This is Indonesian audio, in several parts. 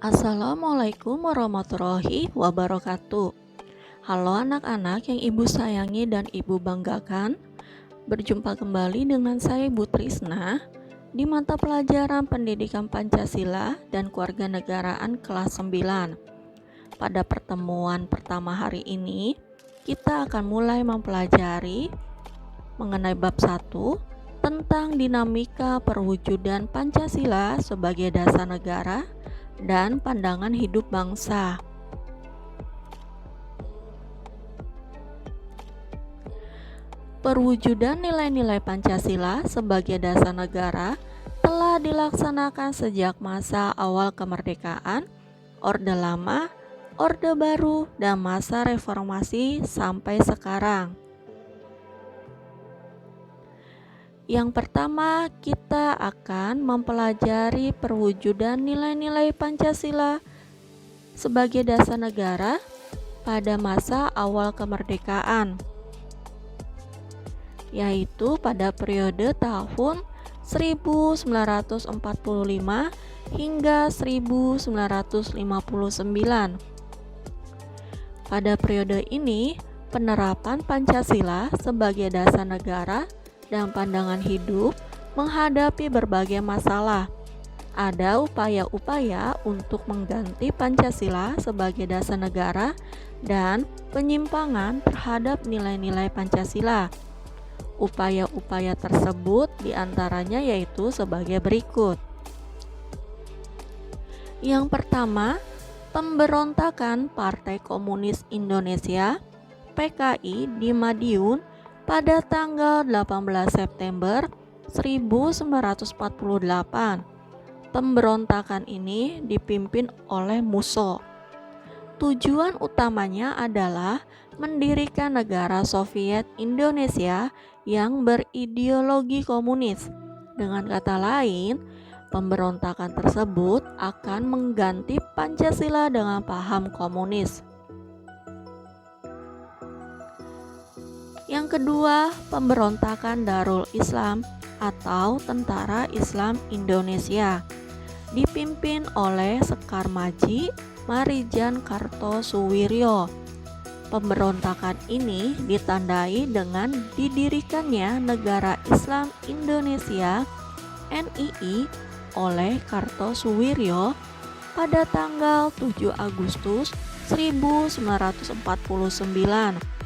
Assalamualaikum warahmatullahi wabarakatuh. Halo anak-anak yang ibu sayangi dan ibu banggakan. Berjumpa kembali dengan saya Ibu Trisna di mata pelajaran Pendidikan Pancasila dan Kewarganegaraan kelas 9. Pada pertemuan pertama hari ini, kita akan mulai mempelajari mengenai bab 1 tentang dinamika perwujudan Pancasila sebagai dasar negara dan pandangan hidup bangsa. Perwujudan nilai-nilai Pancasila sebagai dasar negara telah dilaksanakan sejak masa awal kemerdekaan, Orde Lama, Orde Baru, dan masa reformasi sampai sekarang. Yang pertama, kita akan mempelajari perwujudan nilai-nilai Pancasila sebagai dasar negara pada masa awal kemerdekaan, yaitu pada periode tahun 1945 hingga 1959. Pada periode ini, penerapan Pancasila sebagai dasar negara dan pandangan hidup menghadapi berbagai masalah. Ada upaya-upaya untuk mengganti Pancasila sebagai dasar negara dan penyimpangan terhadap nilai-nilai Pancasila. Upaya-upaya tersebut diantaranya yaitu sebagai berikut. Yang pertama, pemberontakan Partai Komunis Indonesia (PKI) di Madiun pada tanggal 18 September 1948. Pemberontakan ini dipimpin oleh Musso. Tujuan utamanya adalah mendirikan negara Soviet Indonesia yang berideologi komunis. Dengan kata lain, pemberontakan tersebut akan mengganti Pancasila dengan paham komunis. Yang kedua, pemberontakan Darul Islam atau Tentara Islam Indonesia dipimpin oleh Sekar Maji Marijan Kartosuwiryo. Pemberontakan ini ditandai dengan didirikannya Negara Islam Indonesia (NII) oleh Kartosuwiryo pada tanggal 7 Agustus 1949.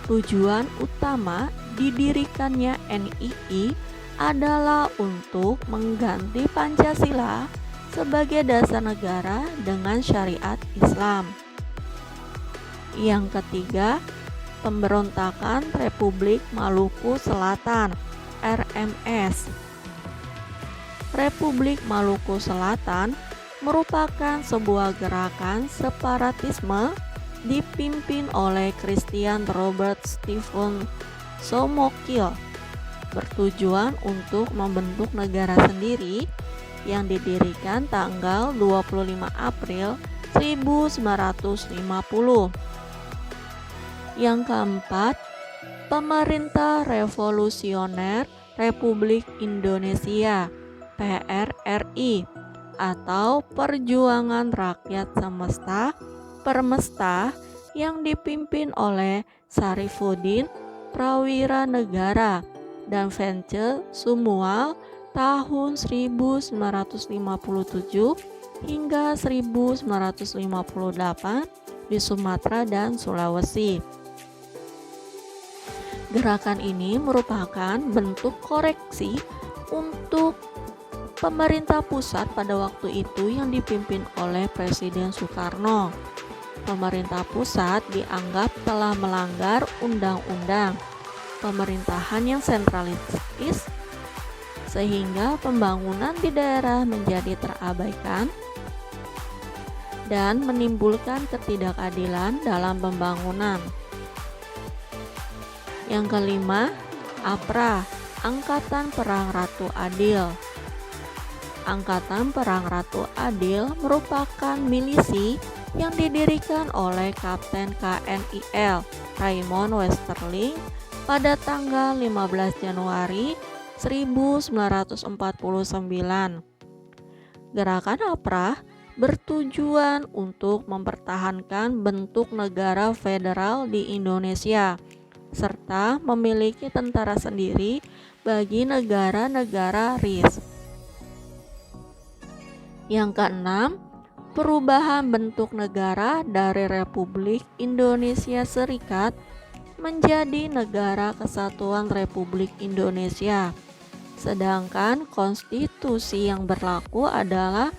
Tujuan utama didirikannya NII adalah untuk mengganti Pancasila sebagai dasar negara dengan syariat Islam. Yang ketiga, pemberontakan Republik Maluku Selatan (RMS). Republik Maluku Selatan merupakan sebuah gerakan separatisme dipimpin oleh Christian Robert Stephen Soumokil, bertujuan untuk membentuk negara sendiri yang didirikan tanggal 25 April 1950. Yang keempat, Pemerintah Revolusioner Republik Indonesia (PRRI) atau Perjuangan Rakyat Semesta Permesta yang dipimpin oleh Sarifuddin Prawira Negara dan Vence Sumual tahun 1957 hingga 1958 di Sumatera dan Sulawesi. Gerakan ini merupakan bentuk koreksi untuk pemerintah pusat pada waktu itu yang dipimpin oleh Presiden Soekarno. Pemerintah pusat dianggap telah melanggar undang-undang pemerintahan yang sentralistis, sehingga pembangunan di daerah menjadi terabaikan dan menimbulkan ketidakadilan dalam pembangunan. Yang kelima, APRA, Angkatan Perang Ratu Adil. Angkatan Perang Ratu Adil merupakan milisi yang didirikan oleh Kapten KNIL Raymond Westerling pada tanggal 15 Januari 1949. Gerakan APRA bertujuan untuk mempertahankan bentuk negara federal di Indonesia, serta memiliki tentara sendiri bagi negara-negara RIS. Yang keenam, perubahan bentuk negara dari Republik Indonesia Serikat menjadi Negara Kesatuan Republik Indonesia. Sedangkan konstitusi yang berlaku adalah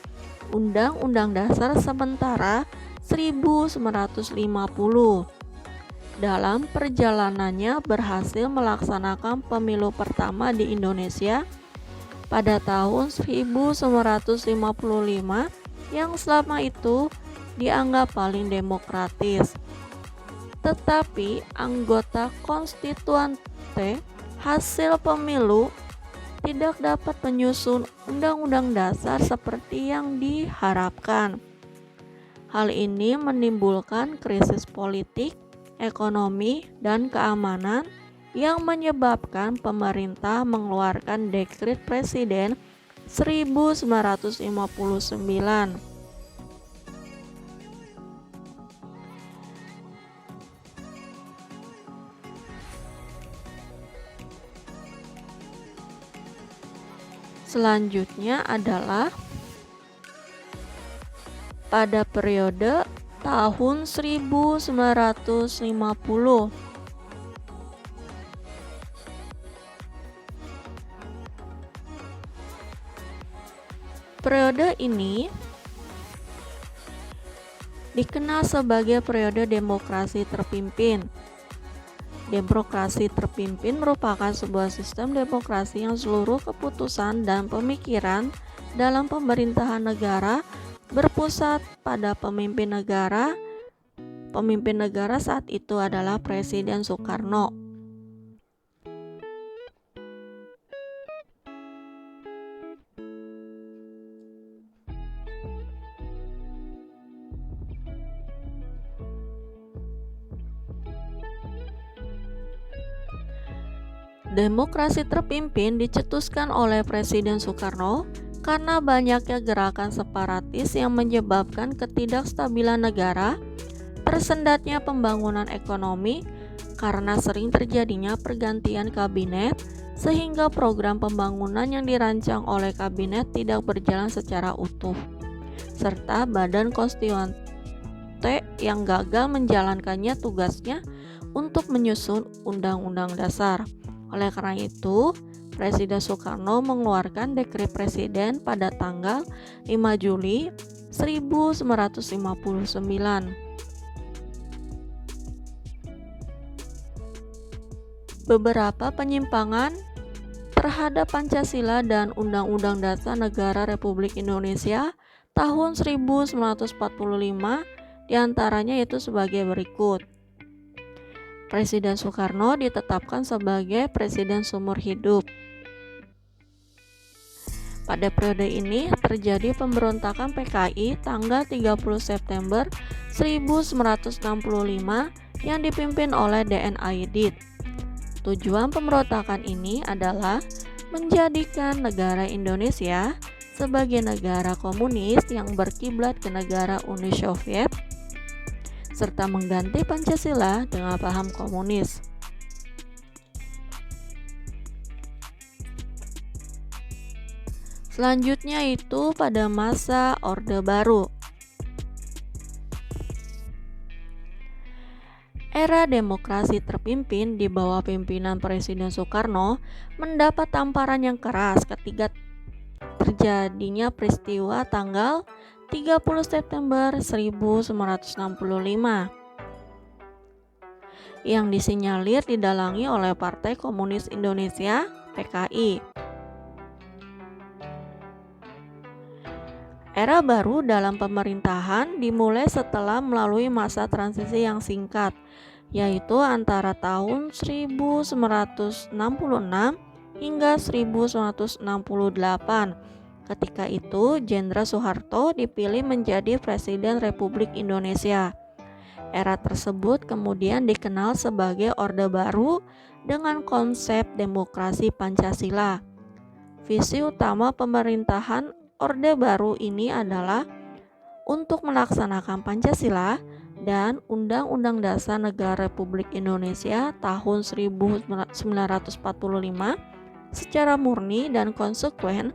Undang-Undang Dasar sementara 1950. Dalam perjalanannya berhasil melaksanakan pemilu pertama di Indonesia pada tahun 1955 yang selama itu dianggap paling demokratis. Tetapi anggota konstituante hasil pemilu tidak dapat menyusun undang-undang dasar seperti yang diharapkan. Hal ini menimbulkan krisis politik, ekonomi, dan keamanan yang menyebabkan pemerintah mengeluarkan dekret presiden 1959. Selanjutnya adalah pada periode tahun 1950. Periode ini dikenal sebagai periode demokrasi terpimpin. Demokrasi terpimpin merupakan sebuah sistem demokrasi yang seluruh keputusan dan pemikiran dalam pemerintahan negara berpusat pada pemimpin negara. Pemimpin negara saat itu adalah Presiden Soekarno. Demokrasi terpimpin dicetuskan oleh Presiden Soekarno karena banyaknya gerakan separatis yang menyebabkan ketidakstabilan negara, tersendatnya pembangunan ekonomi karena sering terjadinya pergantian kabinet, sehingga program pembangunan yang dirancang oleh kabinet tidak berjalan secara utuh, serta badan konstituante yang gagal menjalankannya tugasnya untuk menyusun undang-undang dasar. Oleh karena itu, Presiden Soekarno mengeluarkan dekret presiden pada tanggal 5 Juli 1959. Beberapa penyimpangan terhadap Pancasila dan Undang-Undang Dasar Negara Republik Indonesia tahun 1945 diantaranya yaitu sebagai berikut. Presiden Soekarno ditetapkan sebagai presiden seumur hidup. Pada periode ini terjadi pemberontakan PKI tanggal 30 September 1965 yang dipimpin oleh DN Aidit. Tujuan pemberontakan ini adalah menjadikan negara Indonesia sebagai negara komunis yang berkiblat ke negara Uni Soviet, serta mengganti Pancasila dengan paham komunis. Selanjutnya itu pada masa Orde Baru. Era demokrasi terpimpin di bawah pimpinan Presiden Soekarno mendapat tamparan yang keras ketika terjadinya peristiwa tanggal 30 September 1965 yang disinyalir didalangi oleh Partai Komunis Indonesia (PKI). Era baru dalam pemerintahan dimulai setelah melalui masa transisi yang singkat, yaitu antara tahun 1966 hingga 1968. Ketika itu, Jenderal Soeharto dipilih menjadi Presiden Republik Indonesia. Era tersebut kemudian dikenal sebagai Orde Baru dengan konsep demokrasi Pancasila. Visi utama pemerintahan Orde Baru ini adalah untuk melaksanakan Pancasila dan Undang-Undang Dasar Negara Republik Indonesia tahun 1945 secara murni dan konsekuen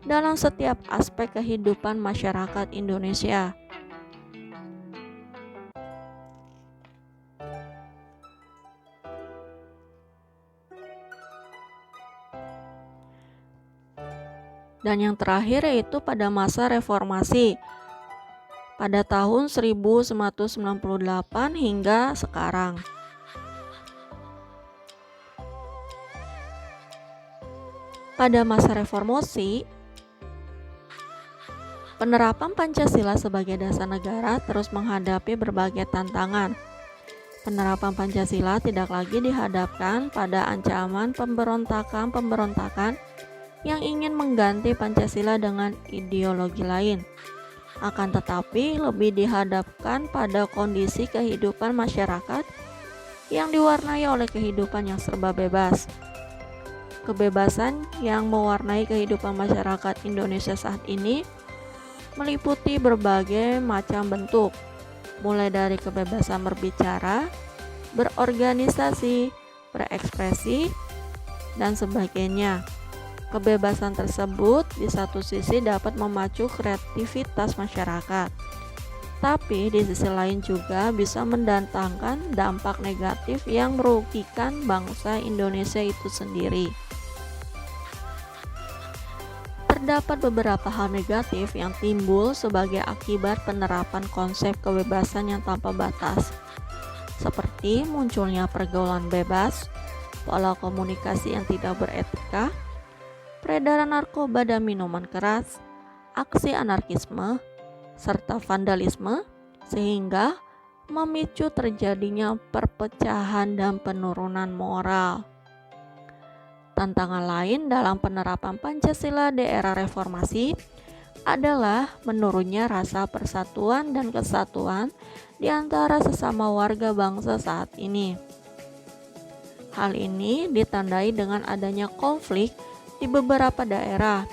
dalam setiap aspek kehidupan masyarakat Indonesia. Dan yang terakhir yaitu pada masa reformasi pada tahun 1998 hingga sekarang. Pada masa reformasi, penerapan Pancasila sebagai dasar negara terus menghadapi berbagai tantangan. Penerapan Pancasila tidak lagi dihadapkan pada ancaman pemberontakan yang ingin mengganti Pancasila dengan ideologi lain. Akan tetapi lebih dihadapkan pada kondisi kehidupan masyarakat yang diwarnai oleh kehidupan yang serba bebas. Kebebasan yang mewarnai kehidupan masyarakat Indonesia saat ini meliputi berbagai macam bentuk, mulai dari kebebasan berbicara, berorganisasi, berekspresi, dan sebagainya. Kebebasan tersebut di satu sisi dapat memacu kreativitas masyarakat, tapi di sisi lain juga bisa mendatangkan dampak negatif yang merugikan bangsa Indonesia itu sendiri. Terdapat beberapa hal negatif yang timbul sebagai akibat penerapan konsep kebebasan yang tanpa batas, seperti munculnya pergaulan bebas, pola komunikasi yang tidak beretika, peredaran narkoba dan minuman keras, aksi anarkisme, serta vandalisme, sehingga memicu terjadinya perpecahan dan penurunan moral. Tantangan lain dalam penerapan Pancasila di era reformasi adalah menurunnya rasa persatuan dan kesatuan di antara sesama warga bangsa saat ini. Hal ini ditandai dengan adanya konflik di beberapa daerah,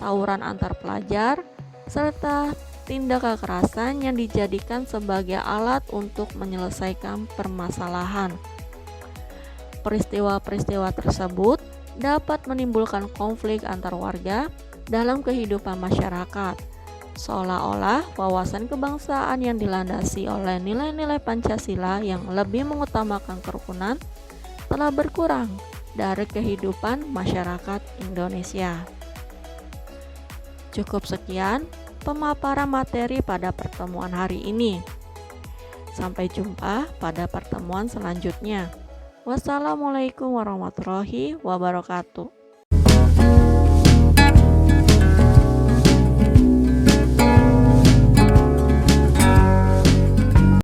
tawuran antar pelajar, serta tindak kekerasan yang dijadikan sebagai alat untuk menyelesaikan permasalahan. Peristiwa-peristiwa tersebut dapat menimbulkan konflik antar warga dalam kehidupan masyarakat, seolah-olah wawasan kebangsaan yang dilandasi oleh nilai-nilai Pancasila yang lebih mengutamakan kerukunan telah berkurang dari kehidupan masyarakat Indonesia. Cukup sekian pemaparan materi pada pertemuan hari ini. Sampai jumpa pada pertemuan selanjutnya. Wassalamualaikum warahmatullahi wabarakatuh.